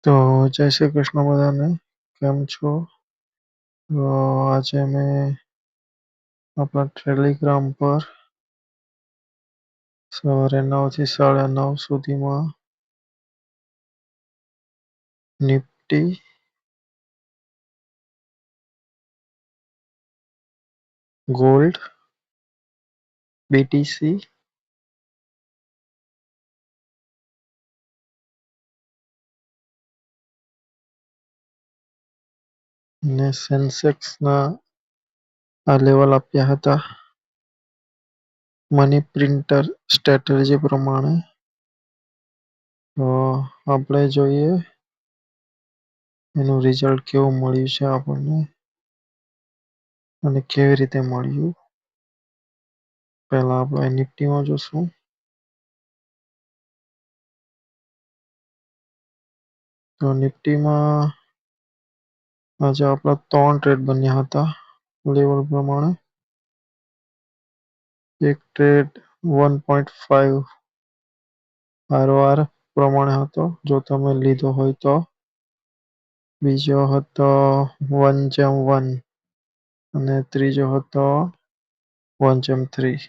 તો જય શ્રી કૃષ્ણ બધાને. કેમ છો? તો આજે મેં આપણા ટેલિગ્રામ પર સવારે 9 થી 9:30 સુધીમાં નિફ્ટી, ગોલ્ડ, બીટીસી અને સેન્સેક્સના આ લેવલ આપ્યા હતા મની પ્રિન્ટર સ્ટ્રેટેજી પ્રમાણે. તો આપણે જોઈએ એનું રિઝલ્ટ કેવું મળ્યું છે આપણને અને કેવી રીતે મળ્યું. પહેલા આપણે નિફ્ટીમાં જોશું. તો નિફ્ટીમાં આજે આપણા 3 ટ્રેડ બન્યા હતા લેવલ પ્રમાણે. એક ટ્રેડ 1.5 ROR પ્રમાણે હતો જો તમે લીધો હોય તો. બીજો હતો 1/1 અને ત્રીજો હતો 1/3.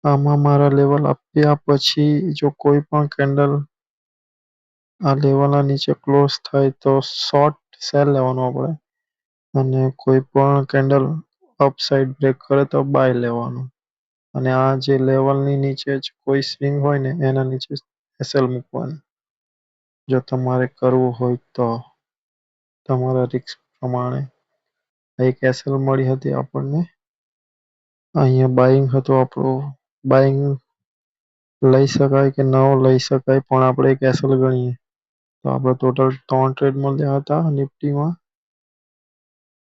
આમાં મારા લેવલ આપ્યા પછી જો કોઈ પણ કેન્ડલ આ લેવલના નીચે ક્લોઝ થાય તો શોર્ટ સેલ લેવાનું આપણે, અને કોઈ પણ કેન્ડલ અપસાઇડ બ્રેક કરે તો બાય લેવાનું. અને આ જે લેવલની નીચે જ કોઈ સ્વિંગ હોય ને એના નીચે એસએલ મૂકવાની જો તમારે કરવું હોય તો તમારા રિસ્ક પ્રમાણે. એક એસએલ મળી હતી આપણને. અહીંયા બાઇંગ હતું આપણું. બાઇંગ લઈ શકાય કે ન લઈ શકાય પણ આપણે એક એસએલ ગણીએ. તો આપણે ટોટલ 3 ટ્રેડ મળ્યા હતા નિફ્ટીમાં.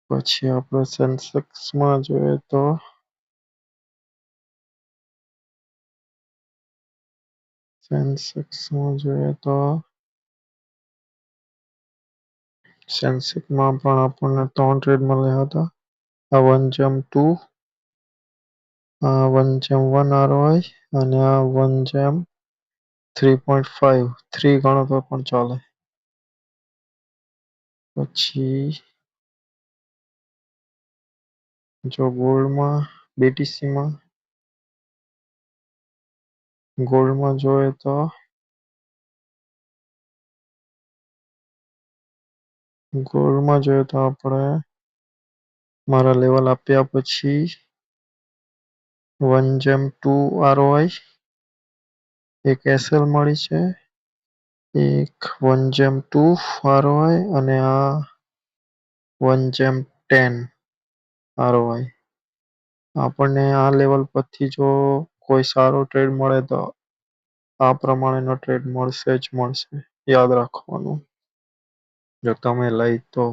પછી આપણે સેન્સેક્સમાં જોઈએ તો સેન્સેક્સમાં પણ આપણને 3 ટ્રેડ મળ્યા હતા. આ 1/2, આ 1/1 ROI અને આ 1/3.5. 3 ગણો તો પણ ચાલે. પછી જો ગોલ્ડમાં જોઈએ તો આપણે મારા લેવલ આપ્યા પછી 1/2 ROI, એક એસએલ મળી છે, એક 1/2 ROI અને આ 1/10 ROI. આપણને આ લેવલ પરથી જો કોઈ સારો ટ્રેડ મળે તો આ પ્રમાણેનો ટ્રેડ મળશે જ મળશે. યાદ રાખવાનું જો તમે લઈ તો.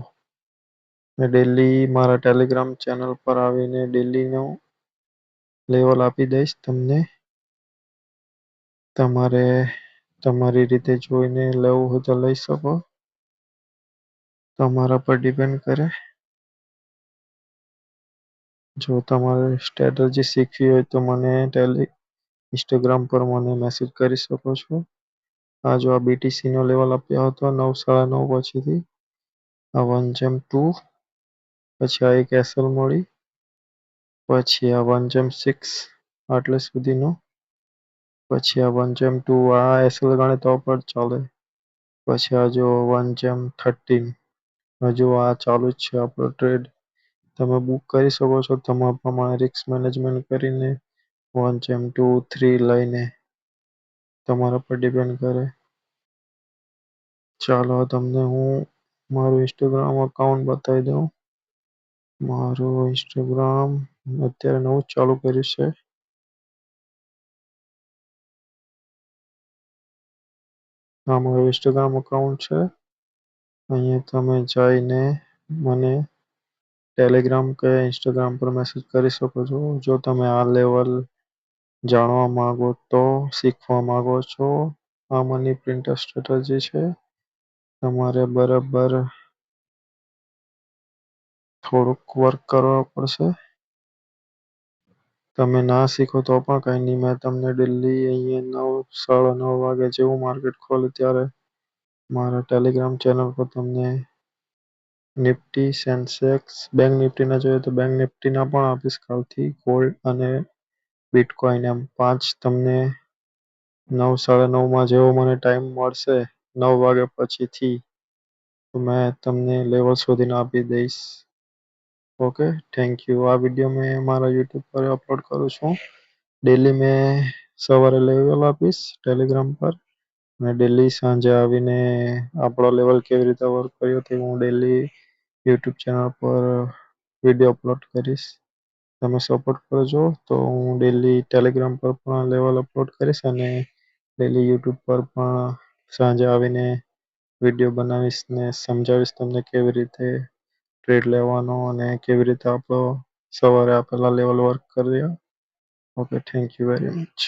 મેં ડેલી મારા ટેલિગ્રામ ચેનલ પર આવીને ડેલીનો લેવલ આપી દઈશ તમને. તમારે તમારી રીતે જોઈને લેવું હોય તો લઈ શકો. તમારા પર ડિપેન્ડ કરે. જો તમારે સ્ટ્રેટેજી શીખવી હોય તો મને ઇન્સ્ટાગ્રામ પર મને મેસેજ કરી શકો છો. આ જો આ બીટીસીનો લેવલ આપ્યો હતો 9:30 પછીથી. આ 1/2, પછી આ એક એસએલ મળી, પછી આ 1/6 આટલે સુધીનો, પછી આ 1/2 આ એસએલ ગણે તો પણ ચાલે. પછી આ જો 1/13 હજુ આ ચાલુ જ છે આપણો ટ્રેડ. તમે બુક કરી શકો છો તમારા પ્રમાણે રિસ્ક મેનેજમેન્ટ કરીને 1/2, 3 લઈને. તમારા પર ડિપેન્ડ કરે. ચાલો તમને હું મારું ઇન્સ્ટાગ્રામ અકાઉન્ટ બતાવી દઉં. મારું ઇન્સ્ટાગ્રામ અત્યારે નવું જ ચાલુ કર્યું છે. આ મારું ઇન્સ્ટાગ્રામ અકાઉન્ટ છે. અહીંયા તમે જઈને મને ટેલિગ્રામ કે ઇન્સ્ટાગ્રામ પર મેસેજ કરી શકો છો. જો તમે આ લેવલ જાણવા માંગો તો, શીખવા માંગો છો. આ મની પ્રિન્ટર સ્ટ્રેટેજી છે. તમારે બરાબર થોડુંક વર્ક કરવા પડશે. તમે ના શીખો તો પણ કંઈ નહીં. મેં તમને ડેલી અહીંયા 9, 9:30 વાગે જેવું માર્કેટ ખોલે ત્યારે મારા ટેલિગ્રામ ચેનલ પર તમને નિફ્ટી, સેન્સેક્સ, બેંક નિફ્ટીના જોઈએ તો બેંક નિફ્ટીના પણ આપીશ કાલથી. ગોલ્ડ અને બિટકોઇન એમ 5 તમને 9, 9:30 જેવો મને ટાઈમ મળશે 9 વાગ્યા પછીથી તો મેં તમને લેવલ શોધીને આપી દઈશ. Okay, thank you. આ વિડીયો મેં મારા યુટ્યુબ પર અપલોડ કરું છું. ડેલી મેં સવારે લેવલ આપીશ ટેલિગ્રામ પર અને ડેલી સાંજે આવીને આપણો લેવલ કેવી રીતે વર્ક કર્યો તે હું ડેલી યુટ્યુબ ચેનલ પર વિડીયો અપલોડ કરીશ. તમે સપોર્ટ કરજો તો હું ડેલી ટેલિગ્રામ પર પણ લેવલ અપલોડ કરીશ અને ડેલી યુટ્યુબ પર પણ સાંજે આવીને વિડીયો બનાવીશ ને સમજાવીશ તમને કેવી રીતે ટ્રેડ લેવાનો અને કેવી રીતે આપણો સવારે આપેલા લેવલ વર્ક કર્યા. Okay, thank you very much.